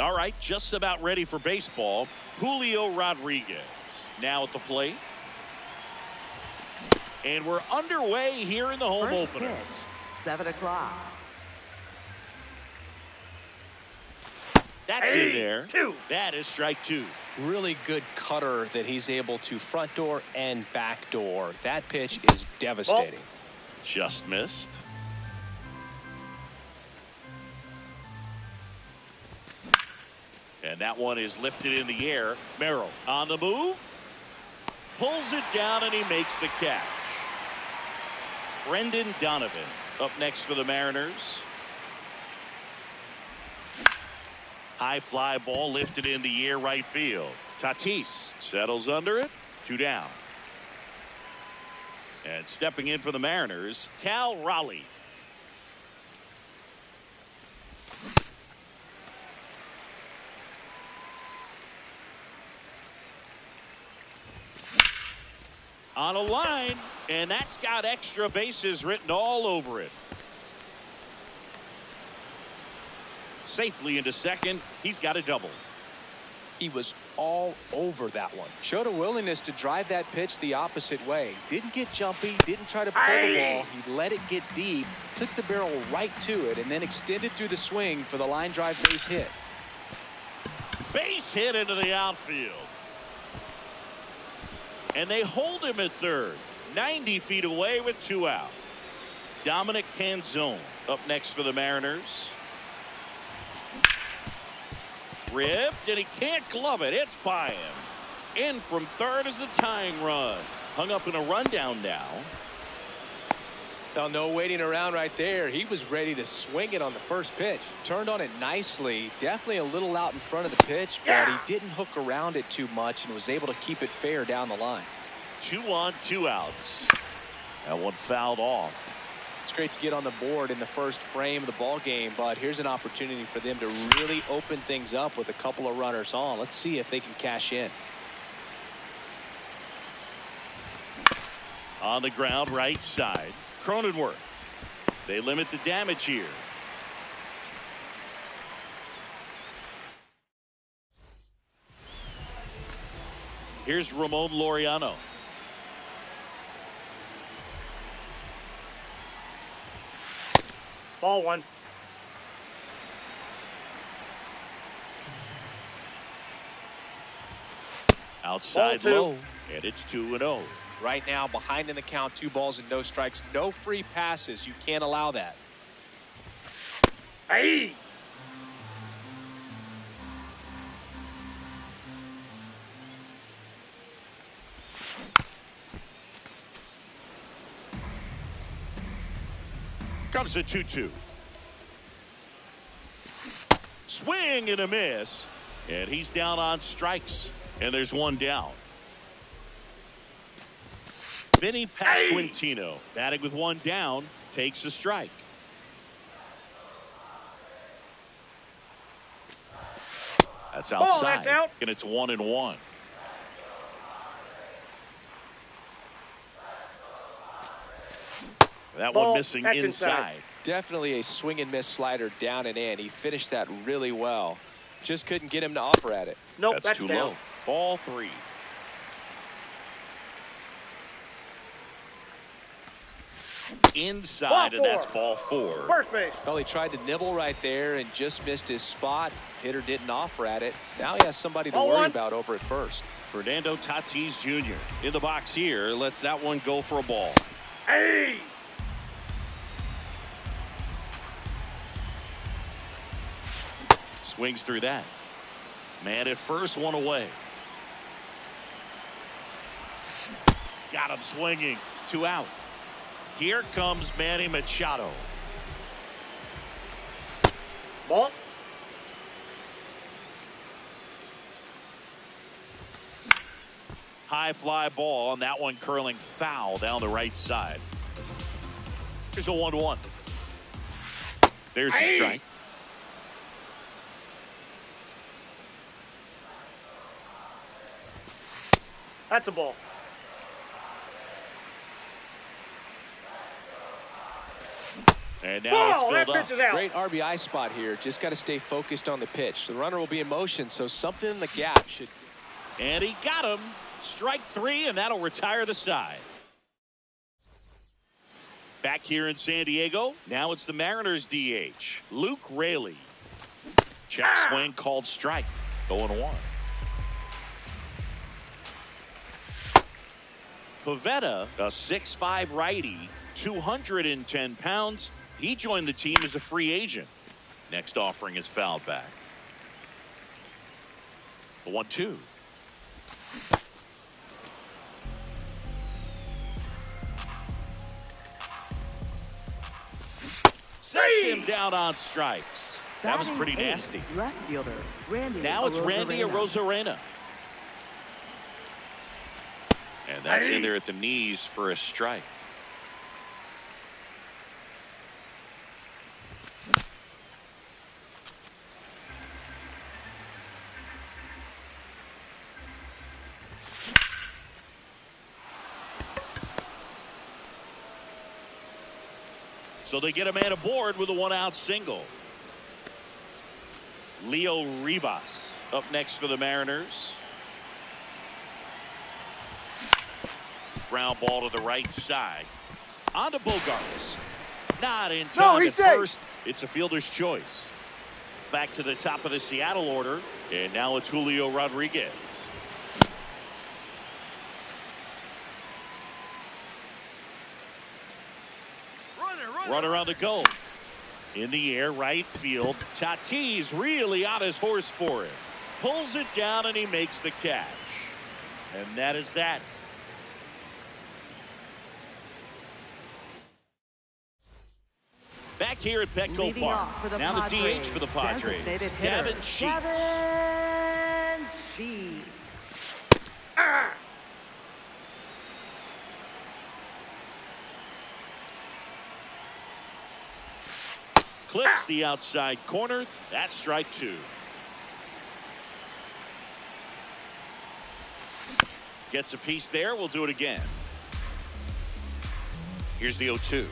All right, just about ready for baseball. Julio Rodriguez now at the plate. And we're underway here in the home First opener. Pitch, 7 o'clock. That's in there. That is strike two. Really good cutter that he's able to front door and back door. That pitch is devastating. Just missed. And that one is lifted in the air. Merrill on the move. Pulls it down and he makes the catch. Brendan Donovan up next for the Mariners. High fly ball lifted in the air right field. Tatis settles under it. 2 down. And stepping in for the Mariners, Cal Raleigh. On a line, and that's got extra bases written all over it. Safely into second. He's got a double. He was all over that one. Showed a willingness to drive that pitch the opposite way. Didn't get jumpy, didn't try to pull the ball. He let it get deep, took the barrel right to it, and then extended through the swing for the line drive base hit. Base hit into the outfield. And they hold him at third. 90 feet away with 2 out. Dominic Canzone up next for the Mariners. Ripped, and he can't glove it. It's by him. In from third is the tying run. Hung up in a rundown now. Well, no waiting around right there. He was ready to swing it on the first pitch. Turned on it nicely. Definitely a little out in front of the pitch, but he didn't hook around it too much and was able to keep it fair down the line. 2 on, 2 outs. That one fouled off. It's great to get on the board in the first frame of the ball game, but here's an opportunity for them to really open things up with a couple of runners on. Let's see if they can cash in. On the ground, right side. Cronenworth. They limit the damage here. Here's Ramon Laureano. Ball 1. Outside Ball 2. low, and it's 2-0. Right now, behind in the count, 2 balls and no strikes, no free passes. You can't allow that. Hey! Comes the 2-2. Swing and a miss, and he's down on strikes, and there's 1 down. Vinny Pasquantino batting with 1 down, takes a strike. That's outside. That's out. And it's 1-1. That Ball, one missing that's inside. Definitely a swing and miss slider down and in. He finished that really well. Just couldn't get him to offer at it. Nope, that's too down. low. Ball 3. Inside, and that's ball 4. First base. Well, he tried to nibble right there and just missed his spot. Hitter didn't offer at it. Now he has somebody to Ball worry 1. about over at first. Fernando Tatis Jr. in the box here. Lets that one go for a ball. Hey! Swings through that. Man at first, 1 away. Got him swinging. 2 out. Here comes Manny Machado. Ball. High fly ball, and that one curling foul down the right side. Here's a 1-1. There's the strike. That's a ball. And now Ball, it's that filled up. pitch is out. Great RBI spot here. Just got to stay focused on the pitch. The runner will be in motion, so something in the gap should. And he got him. Strike 3, and that'll retire the side. Back here in San Diego, now it's the Mariners DH, Luke Raley. Check swing called strike. 0-1. Pivetta, a 6'5" righty, 210 pounds. He joined the team as a free agent. Next offering is fouled back. The 1-2. Sets him down on strikes. That was pretty nasty. Left fielder, Randy Now it's Randy Arozarena. And that's in there at the knees for a strike. So they get a man aboard with a 1-out single. Leo Rivas up next for the Mariners. Ground ball to the right side. On to Bogaerts. Not in time at first. It's a fielder's choice. Back to the top of the Seattle order. And now it's Julio Rodriguez. Runner on the go. In the air, right field. Tatis really on his horse for it. Pulls it down and he makes the catch. And that is that. Back here at Petco Park. Now the DH for the Padres. Gavin Sheets. Gavin Sheets. Clips the outside corner. That's strike 2. Gets a piece there. We'll do it again. Here's the 0-2.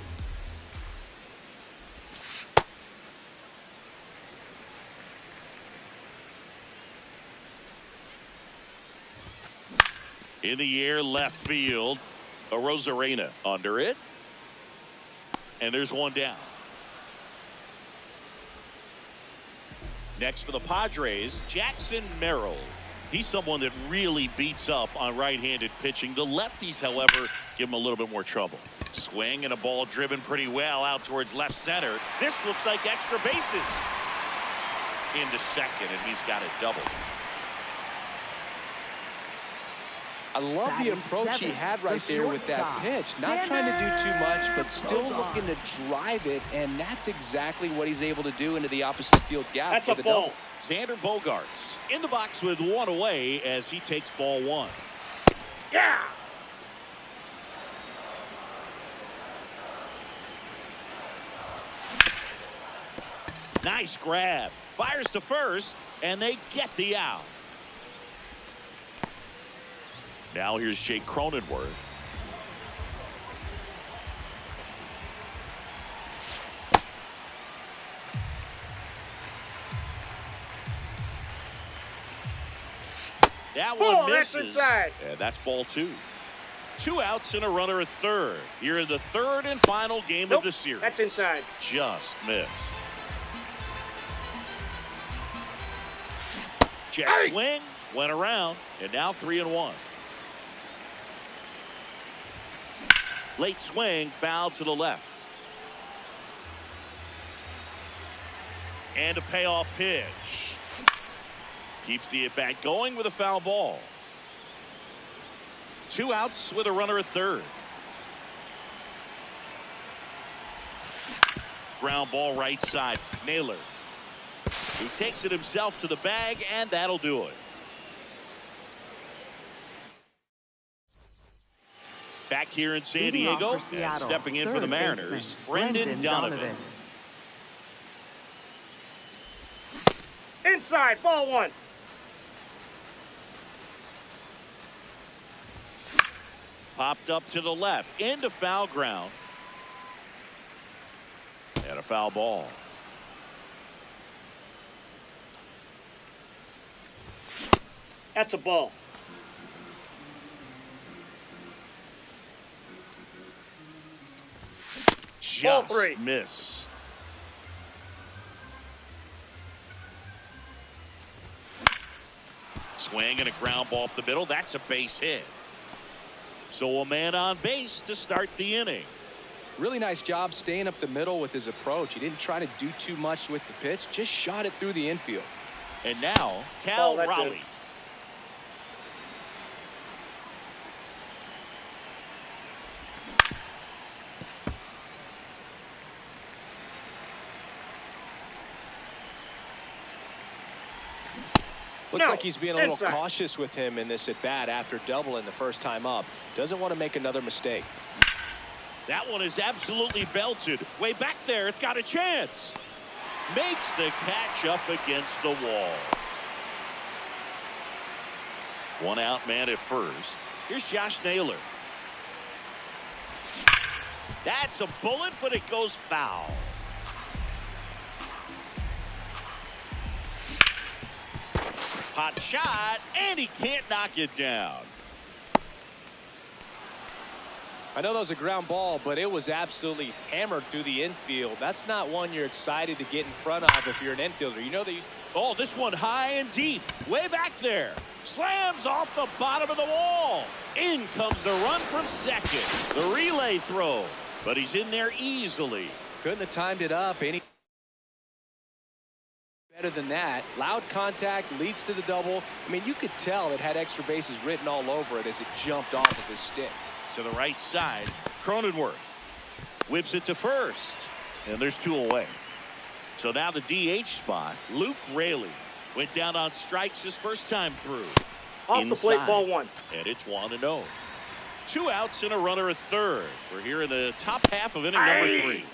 In the air, left field. Arozarena under it. And there's one down. Next for the Padres, Jackson Merrill. He's someone that really beats up on right-handed pitching. The lefties, however, give him a little bit more trouble. Swing and a ball driven pretty well out towards left center. This looks like extra bases. Into second, and he's got it doubled. I love the approach he had right there with that pitch. Not trying to do too much, but still looking to drive it, and that's exactly what he's able to do into the opposite field gap. That's for a the ball. double. Xander Bogaerts in the box with one away as he takes ball 1. Yeah. Nice grab. Fires to first, and they get the out. Now here's Jake Cronenworth. That one misses. That's inside. And that's ball 2. 2 outs and a runner at third. Here in the third and final game of the series. That's inside. Just missed. Jet swing, went around, and now 3-1. Late swing, foul to the left. And a payoff pitch. Keeps the at-bat going with a foul ball. 2 outs with a runner at third. Ground ball right side. Naylor. He takes it himself to the bag, and that'll do it. Back here in San Diego, and stepping in for the Mariners, Brendan Donovan. Inside, ball 1. Popped up to the left, into foul ground. And a foul ball. That's a ball. Ball Just three. missed. Swing and a ground ball up the middle. That's a base hit. So a man on base to start the inning. Really nice job staying up the middle with his approach. He didn't try to do too much with the pitch, just shot it through the infield. And now Cal that's Raleigh. it. Looks No, like he's being a little inside. cautious with him in this at bat after doubling the first time up. Doesn't want to make another mistake. That one is absolutely belted. Way back there. It's got a chance. Makes the catch up against the wall. One out man at first. Here's Josh Naylor. That's a bullet, but it goes foul. Hot shot, and he can't knock it down. I know that was a ground ball, but it was absolutely hammered through the infield. That's not one you're excited to get in front of if you're an infielder. You know they used to. Oh, this one high and deep. Way back there. Slams off the bottom of the wall. In comes the run from second. The relay throw. But he's in there easily. Couldn't have timed it up any better than that. Loud contact leads to the double. I mean, you could tell it had extra bases written all over it as it jumped off of his stick. To the right side. Cronenworth whips it to first. And there's two away. So now the DH spot. Luke Raley went down on strikes his first time through. Off the plate, Inside. ball one. And it's 1-0. Two outs and a runner at third. We're here in the top half of inning number Aye. 3.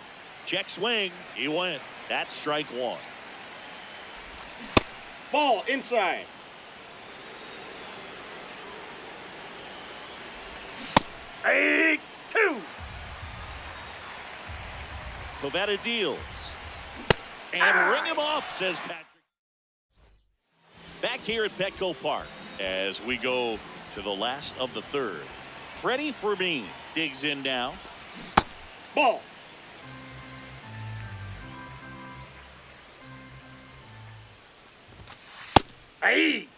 Check swing. He went. That's strike one. Ball inside. Hey, 2. Pavetta deals. And ring him up, says Patrick. Back here at Petco Park as we go to the last of the third. Freddie Fermin digs in now. Ball. Hey.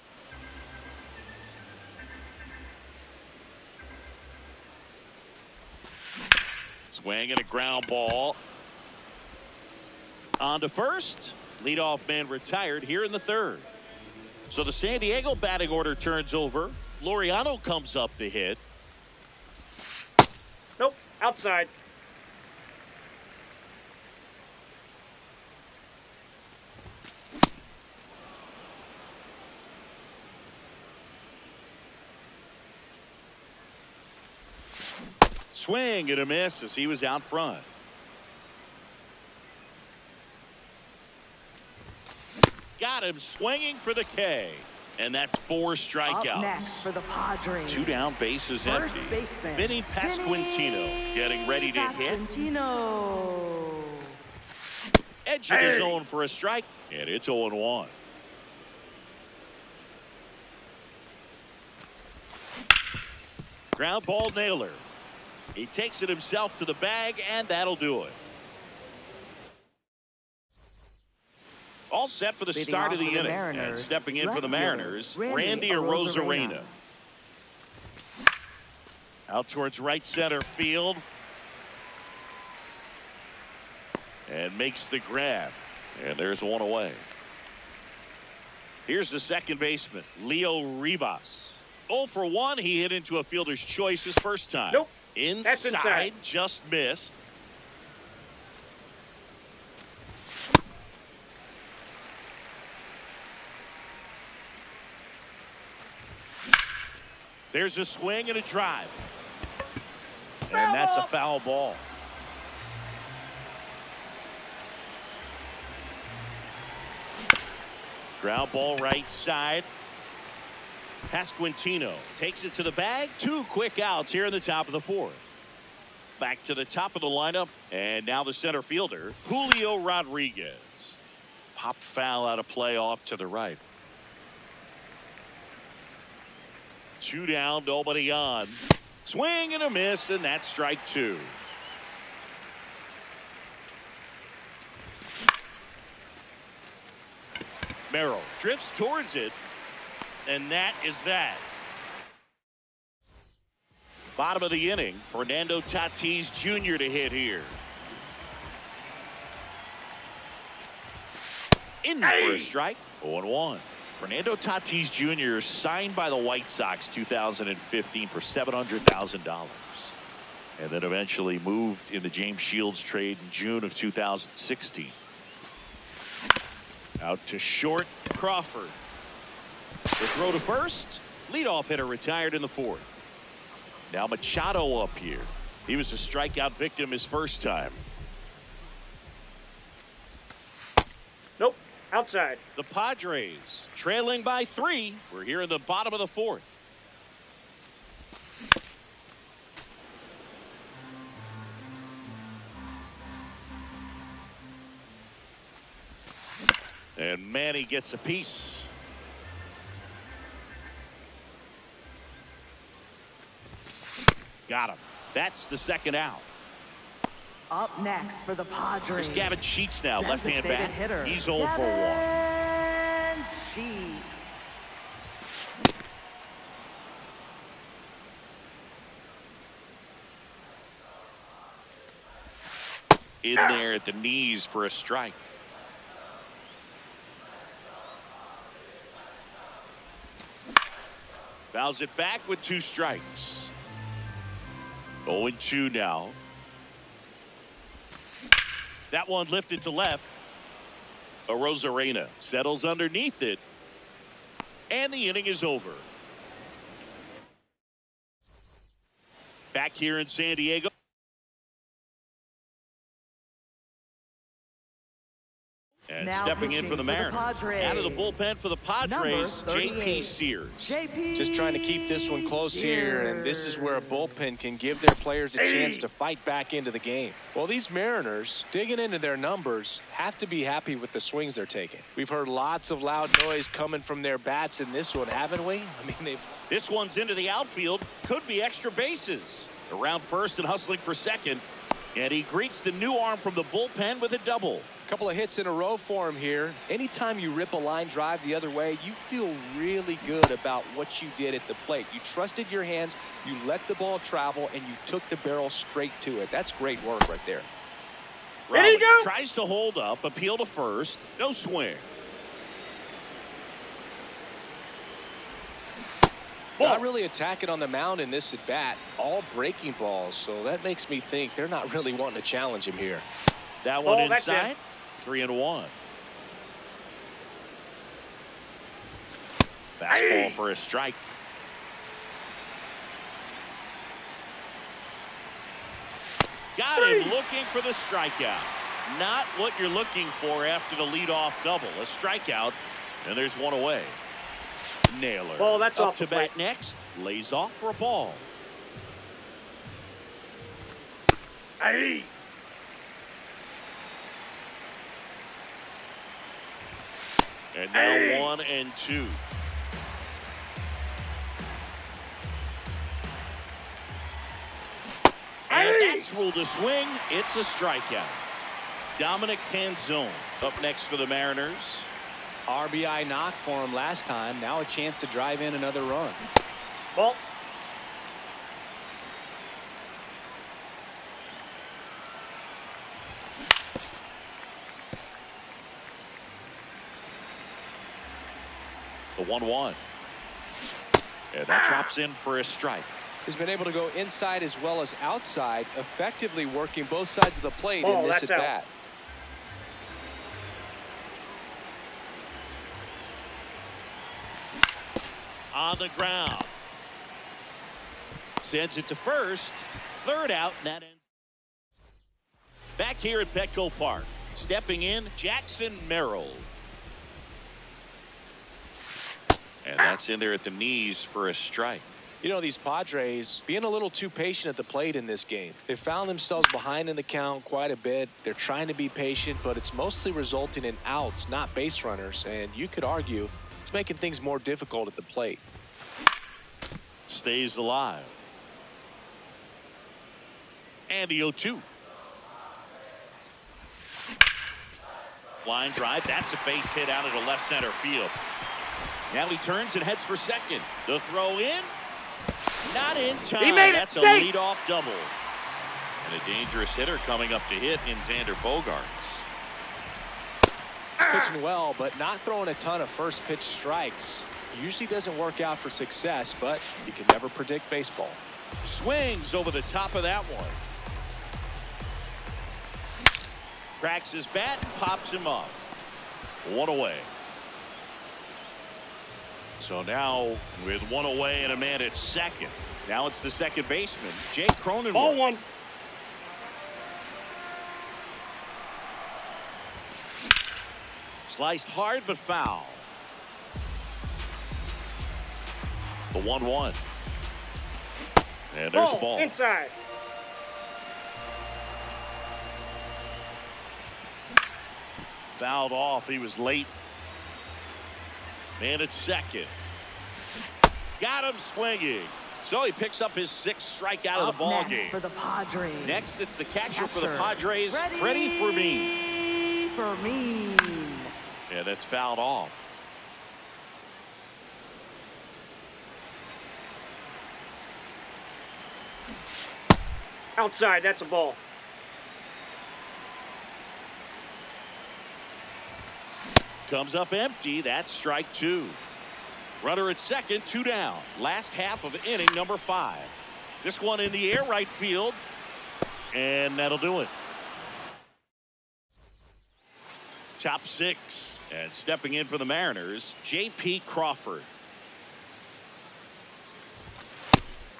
Swing and a ground ball. On to first. Leadoff man retired here in the third. So the San Diego batting order turns over. Laureano comes up to hit. Nope. Outside. Swing and a miss as he was out front. Got him swinging for the K. And that's 4 Up next strikeouts. for the Padres. 2 down, bases First empty. baseman, Vinny Pasquantino getting ready to hit. Pasquantino. Edge of the Hey. zone for a strike. And it's 0-1. Ground ball Naylor. He takes it himself to the bag, and that'll do it. All set for the Leading start of off the for the inning. And Mariners, stepping in for the left fielder, Mariners, Randy Randy Arozarena. Arozarena. Out towards right center field. And makes the grab. And there's one away. Here's the second baseman, Leo Rivas. 0 for 1. He hit into a fielder's choice his first time. Nope. Inside, That's inside. just missed. There's a swing and a drive. And that's a foul ball. Ground ball right side. Pasquantino takes it to the bag. 2 quick outs here in the top of the 4th. Back to the top of the lineup, and now the center fielder, Julio Rodriguez. Pop foul out of play off to the right. 2 down, nobody on. Swing and a miss, and that's strike 2. Merrill drifts towards it, and that is that. Bottom of the inning, Fernando Tatis Jr. to hit here. In for a strike, 0-1. Fernando Tatis Jr. signed by the White Sox 2015 for $700,000. And then eventually moved in the James Shields trade in June of 2016. Out to short, Crawford. The throw to first. Leadoff hitter retired in the 4th. Now Machado up here. He was a strikeout victim his first time. Nope. Outside. The Padres trailing by 3. We're here in the bottom of the 4th. And Manny gets a piece. Got him. That's the second out. Up next for the Padres. Here's Gavin Sheets now, left-hand bat. Hitter. He's 0 for 1. Gavin Sheets. In there at the knees for a strike. Fouls it back with 2 strikes. 0-2 now. That one lifted to left. Arozarena settles underneath it. And the inning is over. Back here in San Diego. And Now stepping in for the Mariners. Out of the bullpen for the Padres, J.P. Sears. Just trying to keep this one close here, and this is where a bullpen can give their players a chance to fight back into the game. Well, these Mariners, digging into their numbers, have to be happy with the swings they're taking. We've heard lots of loud noise coming from their bats in this one, haven't we? I mean, This one's into the outfield. Could be extra bases. Around first and hustling for second. And he greets the new arm from the bullpen with a double. Couple of hits in a row for him here. Anytime you rip a line drive the other way, you feel really good about what you did at the plate. You trusted your hands, you let the ball travel, and you took the barrel straight to it. That's great work right there. There you go. Tries to hold up, appeal to first, no swing. Not really attacking on the mound in this at bat. All breaking balls, so that makes me think they're not really wanting to challenge him here. That one Oh, that's inside. it. 3-1. Fastball for a strike. Got him looking for the strikeout. Not what you're looking for after the leadoff double. A strikeout, and there's one away. Naylor Oh, that's up off to the plate. bat next. Lays off for a ball. Hey. And now 1-2. And that's ruled a swing. It's a strikeout. Dominic Canzone up next for the Mariners. RBI knock for him last time. Now a chance to drive in another run. Ball. The 1-1. And that drops in for a strike. Has been able to go inside as well as outside, effectively working both sides of the plate in this at bat. On the ground. Sends it to first. Third out, and that ends. Back here at Petco Park. Stepping in, Jackson Merrill. And that's in there at the knees for a strike. You know, these Padres being a little too patient at the plate in this game. They found themselves behind in the count quite a bit. They're trying to be patient, but it's mostly resulting in outs, not base runners. And you could argue it's making things more difficult at the plate. Stays alive. And the 0-2. Line drive. That's a base hit out of the left center field. Now he turns and heads for second. The throw in. Not in time. He made it That's a safe. leadoff double. And a dangerous hitter coming up to hit in Xander Bogaerts. He's pitching well, but not throwing a ton of first pitch strikes. Usually doesn't work out for success, but you can never predict baseball. Swings over the top of that one. Cracks his bat and pops him up. One away. So now with one away and a man at second. Now it's the second baseman, Jake Cronenworth. Ball one. Sliced hard but foul. The 1-1. And there's the ball. Inside. Fouled off. He was late. Man at second. Got him swinging. So he picks up his sixth strikeout of the ball Next game. for the Padres. Next, it's the catcher for the Padres, Freddie Fermin. Fermin. Yeah, that's fouled off. Outside. That's a ball. Comes up empty. That's strike two. Runner at second, 2 down. Last half of inning number 5. This one in the air, right field. And that'll do it. Top 6. And stepping in for the Mariners, J.P. Crawford.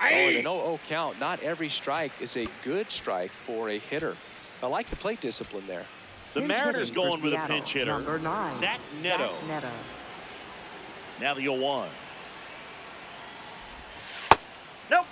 Oh, in an 0-0 count, not every strike is a good strike for a hitter. I like the plate discipline there. The Pinch Mariners hitting for going with a Seattle, pinch hitter. Number 9. Zach Neto. Zach Neto. Now the 0-1. Nope.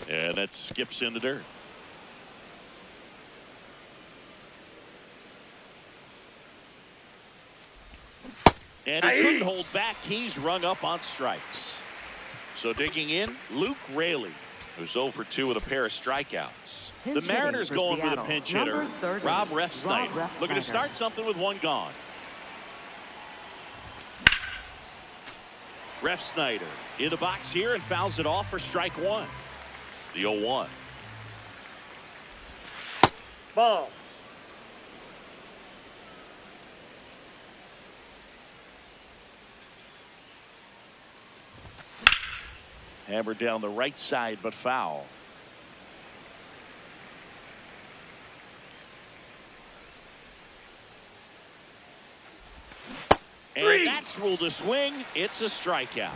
And that skips in the dirt. And he couldn't hold back. He's rung up on strikes. So digging in, Luke Raley, who's 0 for 2 with a pair of strikeouts. Pinch The Mariners hitting for going with a Seattle, pinch number hitter, 30, Rob Refsnyder. Rob Looking to Refsnyder. start something with one gone. Refsnyder in the box here and fouls it off for strike 1. The 0-1. Ball. Hammered down the right side, but foul. And that's ruled a swing. It's a strikeout.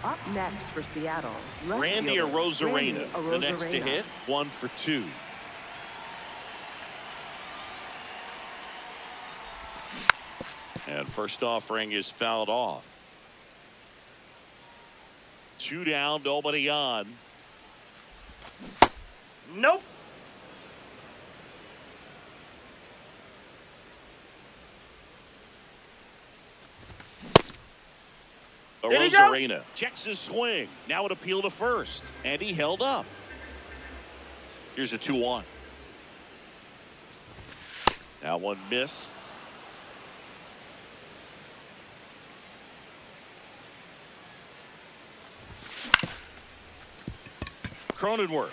Up next for Seattle, left Randy fielder, Arozarena, Randy the next to Arozarena. hit, 1 for 2. And first offering is fouled off. 2 down, nobody on. Nope. There you go. Arozarena checks his swing. Now an appeal to first. And he held up. Here's a 2-1. Now one missed. Cronenworth.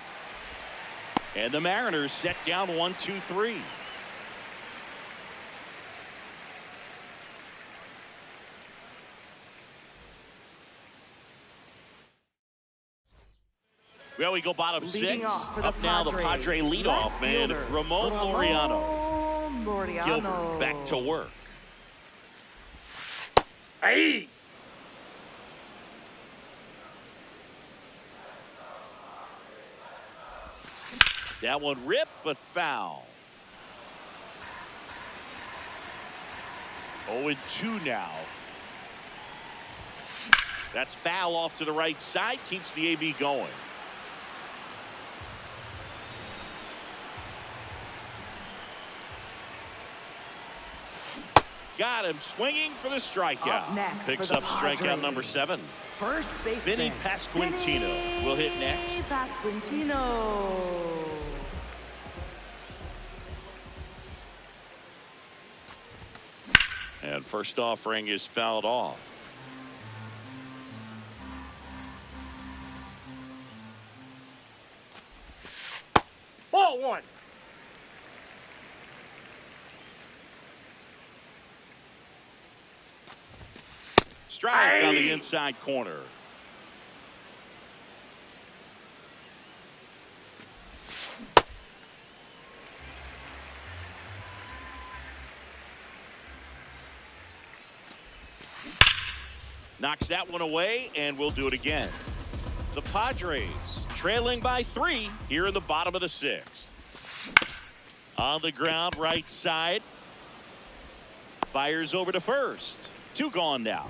And the Mariners set down 1-2-3. Well, we go bottom Leading 6. off for the Up now the Padres, Padre leadoff left man, fielder, Ramon Laureano. Laureano. Gilbert back to work. Hey. That one ripped, but foul. 0-2 now. That's foul off to the right side. Keeps the AB going. Got him swinging for the strikeout. Picks up strikeout number 7. First baseman. Vinny Pasquantino will hit next. Pasquantino. And first offering is fouled off. Ball 1. Strike on the inside corner. Knocks that one away, and we'll do it again. The Padres trailing by 3 here in the bottom of the 6th. On the ground, right side. Fires over to first. 2 gone now.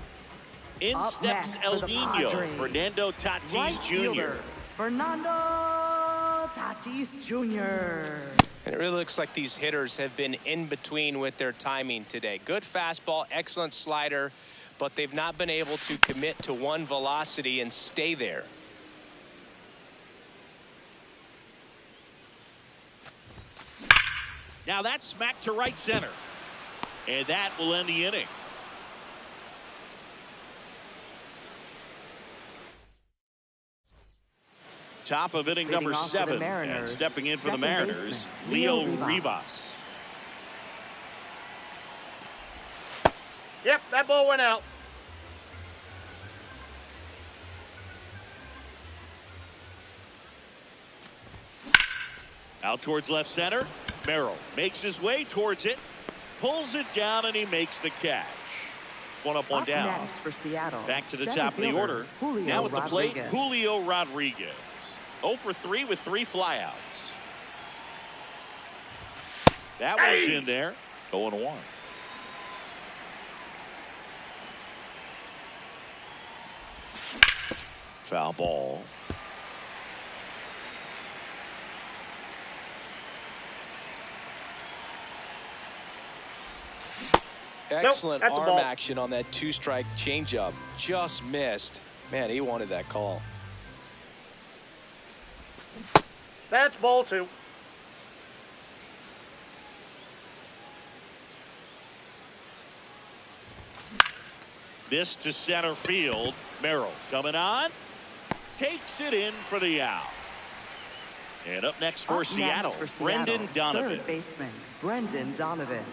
In Up steps next El for the Nino, Padres. Fernando Tatis Right Jr. fielder, Fernando Tatis Jr. And it really looks like these hitters have been in between with their timing today. Good fastball, excellent slider, but they've not been able to commit to one velocity and stay there. Now that's smacked to right center. And that will end the inning. Top of inning number 7. And stepping in for the Mariners, Leo Rivas. Yep, that ball went out. Out towards left center. Merrill makes his way towards it. Pulls it down, and he makes the catch. One up, one down. Next for Seattle. Back to the Center top of the fielder, order. Julio Now at the plate, Rodriguez. Julio Rodriguez. 0 for 3 with 3 flyouts. That one's in there. 0-1. Foul ball. Excellent that's a arm ball. action on that 2-strike changeup. Just missed. Man, he wanted that call. That's ball 2. This to center field. Merrill coming on. Takes it in for the out. And up next for Up Seattle, next for Brendan Seattle, Donovan. Third baseman, Brendan Donovan.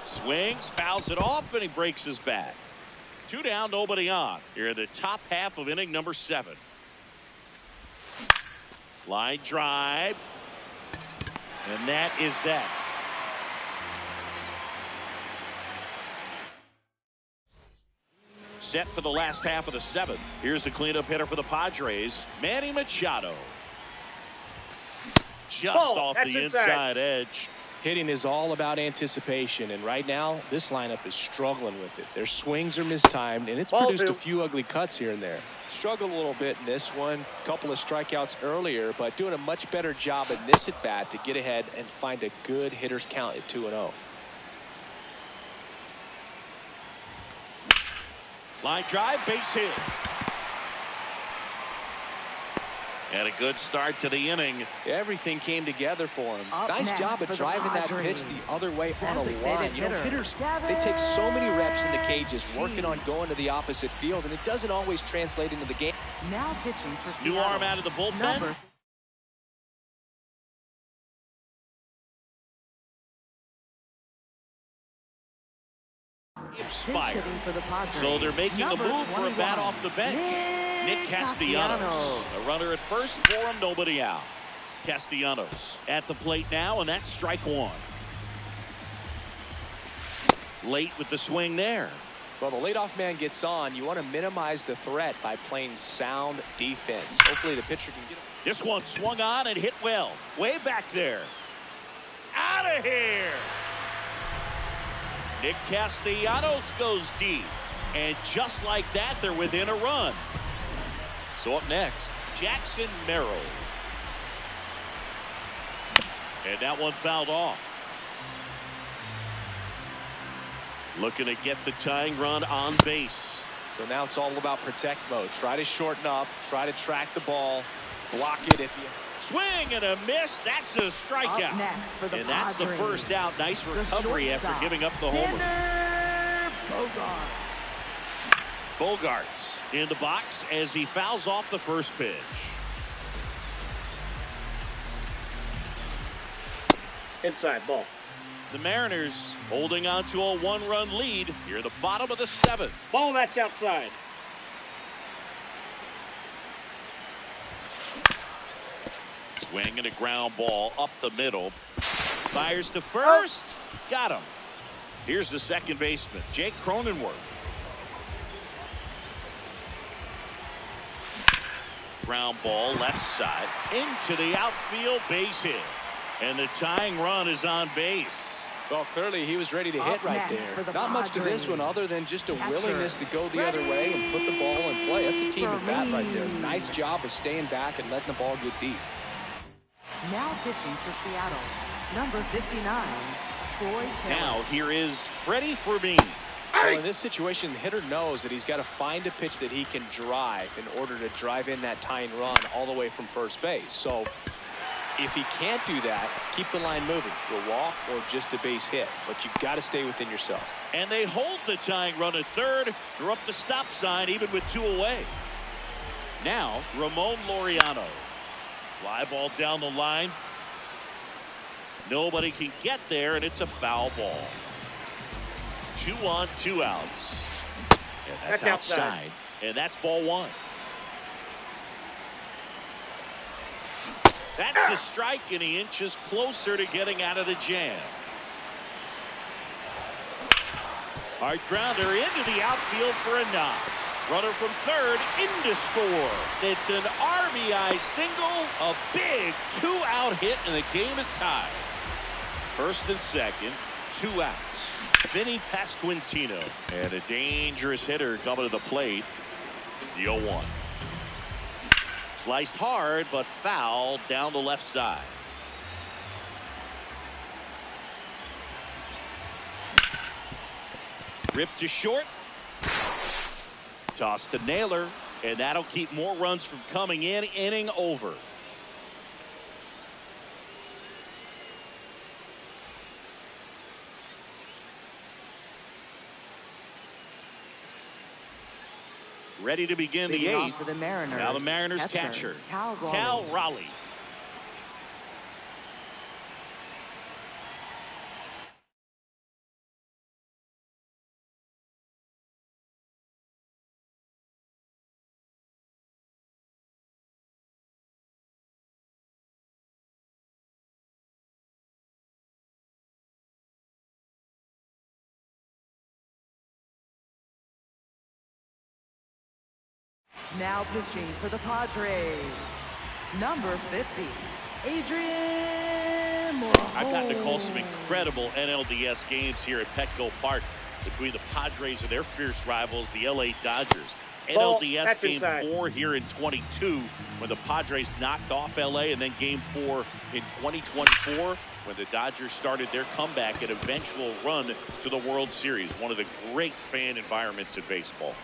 Swings, fouls it off, and he breaks his bat. 2 down, nobody on. Here in the top half of inning number 7. Line drive. And that is that. Set for the last half of the 7th. Here's the cleanup hitter for the Padres, Manny Machado. Just off that's the inside edge. Hitting is all about anticipation, and right now this lineup is struggling with it. Their swings are mistimed, and it's Ball produced 2. a few ugly cuts here and there. Struggled a little bit in this one, couple of strikeouts earlier, but doing a much better job in this at bat to get ahead and find a good hitter's count at 2-0. Line drive, base hit. And a good start to the inning. Everything came together for him. Up Nice next job of for the driving that Padres. pitch the other way on a Designated line. You know, hitter, hitters, Devin they take so many reps in the cages, working Shee. on going to the opposite field, and it doesn't always translate into the game. Now pitching for New Seattle. arm out of the bullpen. Number Inspired. hitting for the Padres. So they're making a Number move for a bat 21, off the bench. Nick Castellanos. A runner at first for him, nobody out. Castellanos at the plate now, and that's strike 1. Late with the swing there. Well, the leadoff man gets on. You want to minimize the threat by playing sound defense. Hopefully the pitcher can get it. This one swung on and hit well. Way back there. Out of here. Nick Castellanos goes deep. And just like that, they're within a run. So up next, Jackson Merrill. And that one fouled off. Looking to get the tying run on base. So now it's all about protect mode. Try to shorten up. Try to track the ball. Block it if you... Swing and a miss. That's a Up strikeout. next for the And that's the Padres, first out. Nice recovery after shortstop, giving up the homer. Xander Bogaerts. Bogaerts in the box as he fouls off the first pitch. Inside ball. The Mariners holding on to a one-run lead here at the bottom of the seventh. Ball that's outside. Swing and a ground ball up the middle. Fires to first. Got him. Here's the second baseman, Jake Cronenworth. Ground ball left side into the outfield, base hit. And the tying run is on base. Well, clearly he was ready to hit Up right next for there. the Not much to this Padres. one other than just a Catcher, willingness to go the other way and put the ball in play. That's a team at bat right there. Fermin. Nice job of staying back and letting the ball get deep. Now pitching for Seattle, number 59, Troy Taylor. Now here is Freddie Fermin. Well, in this situation, the hitter knows that he's got to find a pitch that he can drive in order to drive in that tying run all the way from first base. So if he can't do that, keep the line moving. Go walk or just a base hit. But you've got to stay within yourself. And they hold the tying run at third. They're up the stop sign even with two away. Now Ramon Laureano. Fly ball down the line. Nobody can get there, and it's a foul ball. 2 on, 2 outs. And that's outside. outside. And that's ball one. That's a strike, and he inches closer to getting out of the jam. Hard grounder into the outfield for a knock. Runner from third in to score. It's an RBI single, a big 2-out hit, and the game is tied. First and second, 2 outs. Vinny Pasquantino, and a dangerous hitter coming to the plate. The 0-1. Sliced hard, but foul down the left side. Ripped to short. Toss to Naylor, and that'll keep more runs from coming in. Inning over. Ready to begin the Leading off 8th. for the Mariners. Now the Mariners catcher, Cal Raleigh. Cal Raleigh. Now pitching for the Padres, number 50, Adrian Morejon. I've gotten to call some incredible NLDS games here at Petco Park between the Padres and their fierce rivals, the LA Dodgers. Ball, NLDS that's game inside. 4 here in 22 when the Padres knocked off LA, and then game 4 in 2024 when the Dodgers started their comeback and eventual run to the World Series. One of the great fan environments in baseball.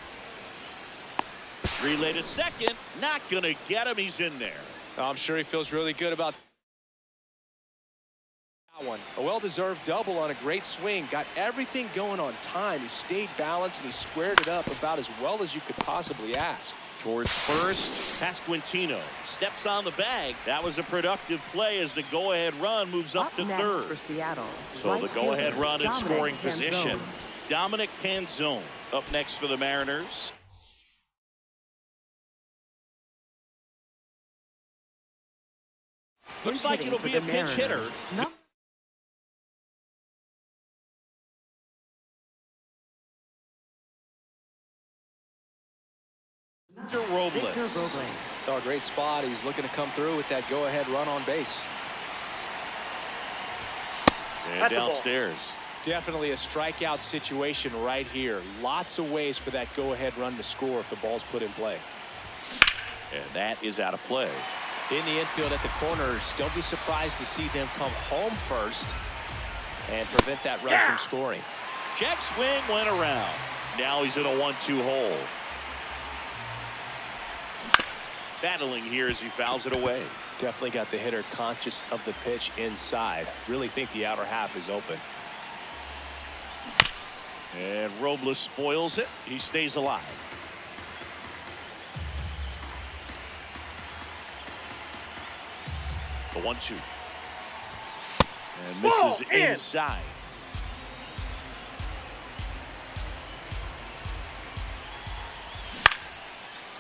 Relay to second, not gonna get him. He's in there. I'm sure he feels really good about that one. A well-deserved double on a great swing. Got everything going on time. He stayed balanced and he squared it up about as well as you could possibly ask. Towards first, Pasquantino steps on the bag. That was a productive play as the go-ahead run moves up to next third. for Seattle, So right the go-ahead fielder, run in Dominic scoring Canzone. position. Dominic Canzone up next for the Mariners. Looks like Hitting it'll for be a the pinch hitter. Mariners, num- Victor Robles. Victor Robles. Oh, a great spot. He's looking to come through with that go-ahead run on base. And That's a ball. downstairs. Definitely a strikeout situation right here. Lots of ways for that go-ahead run to score if the ball's put in play. And that is out of play. In the infield at the corners, don't be surprised to see them come home first and prevent that run from scoring. Check swing went around. Now he's in a 1-2 hole. Battling here as he fouls it away. Definitely got the hitter conscious of the pitch inside. Really think the outer half is open. And Robles spoils it. He stays alive. The 1-2. And misses inside.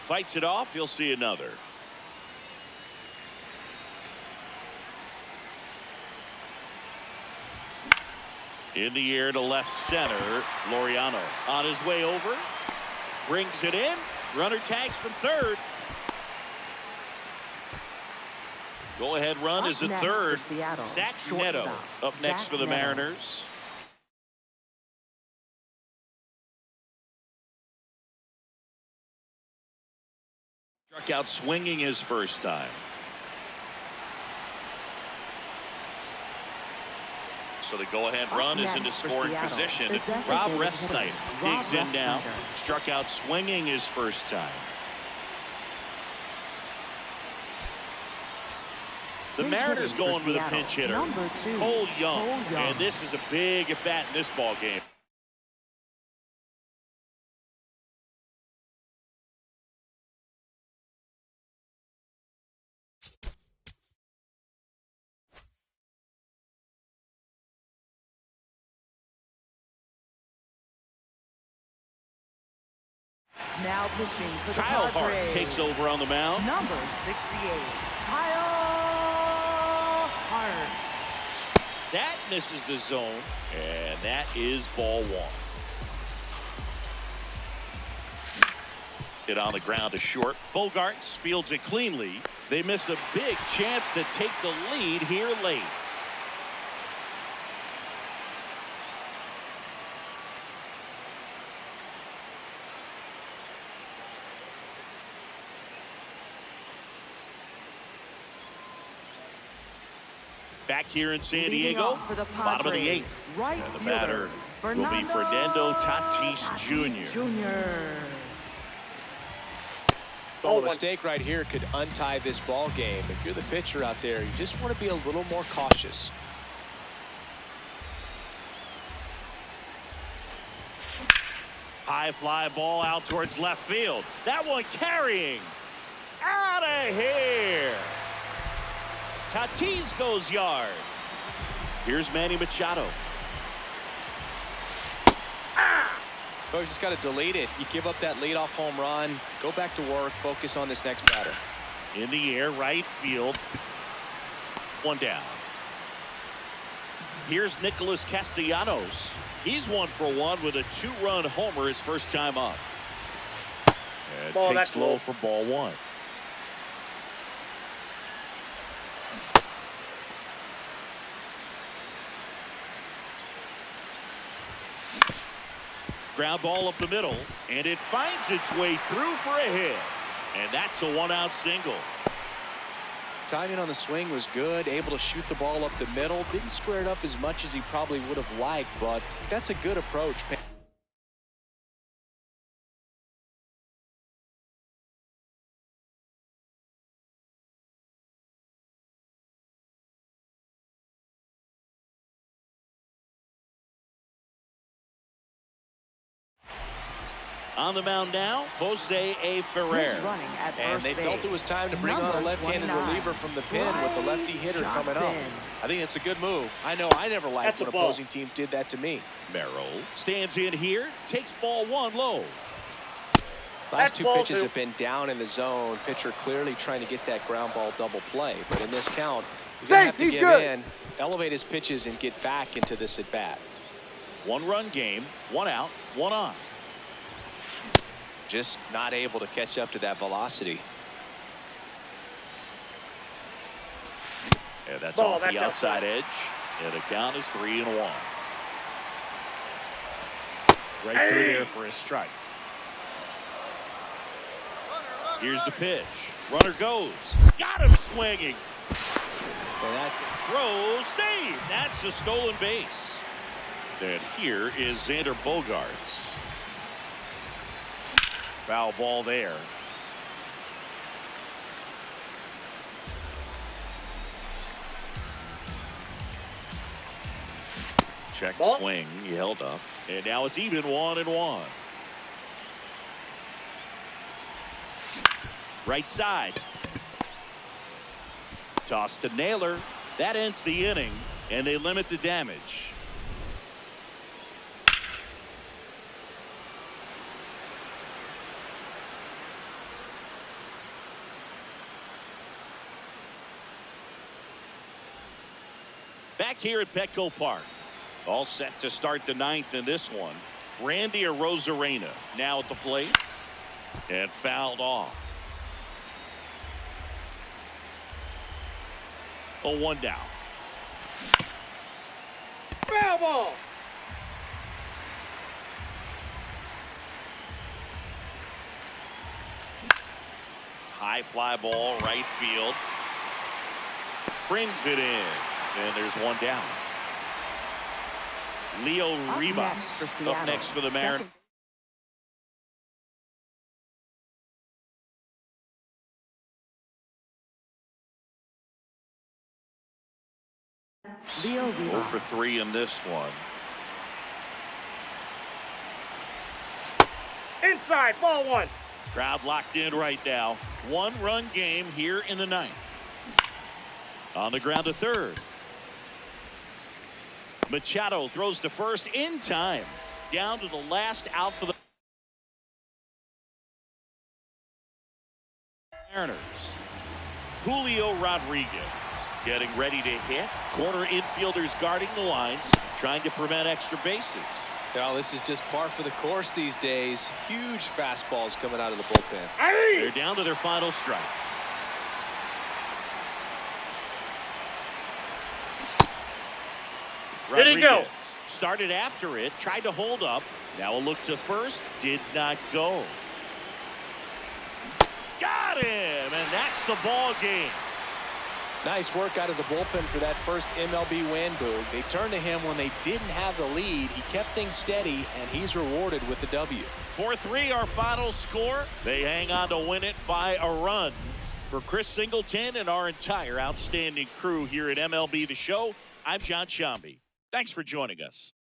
Fights it off. You'll see another. In the air to left center. Laureano on his way over. Brings it in. Runner tags from third. Go ahead run is at third. Zach Neto up next for the Mariners. Struck out swinging his first time. So the go-ahead run is into scoring position. Rob Refsnyder digs in now. Struck out swinging his first time. The Mariners going with a pinch hitter, Cole Young, and this is a big at-bat in this ball game. Now pitching for the Kyle Hart Padres. takes over on the mound. Number 68, Kyle Hart. That misses the zone, and that is ball one. Hit on the ground to short. Bogarts fields it cleanly. They miss a big chance to take the lead here late. Back here in San Diego, bottom of the eighth. Right And the batter will be Fernando Tatis Jr. Well, a mistake right here could untie this ball game. If you're the pitcher out there, you just want to be a little more cautious. High fly ball out towards left field. That one carrying. Out of here. Tatis goes yard. Here's Manny Machado. Coach just got to delete it. You give up that leadoff home run. Go back to work. Focus on this next batter. In the air, right field. One down. Here's Nicholas Castellanos. He's 1 for 1 with a 2-run homer his first time up. And Ball, takes that's low low. for ball one. Ground ball up the middle, and it finds its way through for a hit. And that's a 1-out single. Timing on the swing was good. Able to shoot the ball up the middle. Didn't square it up as much as he probably would have liked, but that's a good approach. On the mound now, Jose A. Ferrer. He's running at And first they felt base. it was time to bring on a Number left-handed 29, reliever from the pen with the lefty hitter coming up. Johnson. I think it's a good move. I know I never liked That's a when ball. opposing teams did that to me. Merrill stands in here, takes ball one low. Last That's two ball pitches two. have been down in the zone. Pitcher clearly trying to get that ground ball double play. But in this count, he's going to have to Safety's give good. in, elevate his pitches, and get back into this at-bat. 1-run game, 1 out, 1 on. just not able to catch up to that velocity. Yeah, that's Ball, off that's the outside outside. edge. And the count is 3-1. Right through there for a strike. Here's the pitch. Runner goes. Got him swinging. And that's Throw, save. That's a stolen base. And here is Xander Bogaerts. Foul ball there. Check Ball. swing. He held up. And now it's even 1-1. Right side. Toss to Naylor. That ends the inning, and they limit the damage. Back here at Petco Park. All set to start the ninth in this one. Randy Arozarena now at the plate. And fouled off. 0-1 down. Foul ball. High fly ball, right field. Brings it in. And there's one down. Leo Rivas up next for the Mariners. Leo 0 Rivas. for 3 in this one. Inside, ball one. Crowd locked in right now. 1-run game here in the ninth. On the ground to third. Machado throws to first in time. Down to the last out for the Mariners. Julio Rodriguez getting ready to hit. Corner infielders guarding the lines, trying to prevent extra bases. Well, this is just par for the course these days. Huge fastballs coming out of the bullpen. They're down to their final strike. Did he go? Rodriguez started after it, tried to hold up. Now a look to first, did not go. Got him, and that's the ball game. Nice work out of the bullpen for that first MLB win, Boog. They turned to him when they didn't have the lead. He kept things steady, and he's rewarded with the W. 4-3 our final score. They hang on to win it by a run. For Chris Singleton and our entire outstanding crew here at MLB The Show, I'm John Sciambi. Thanks for joining us.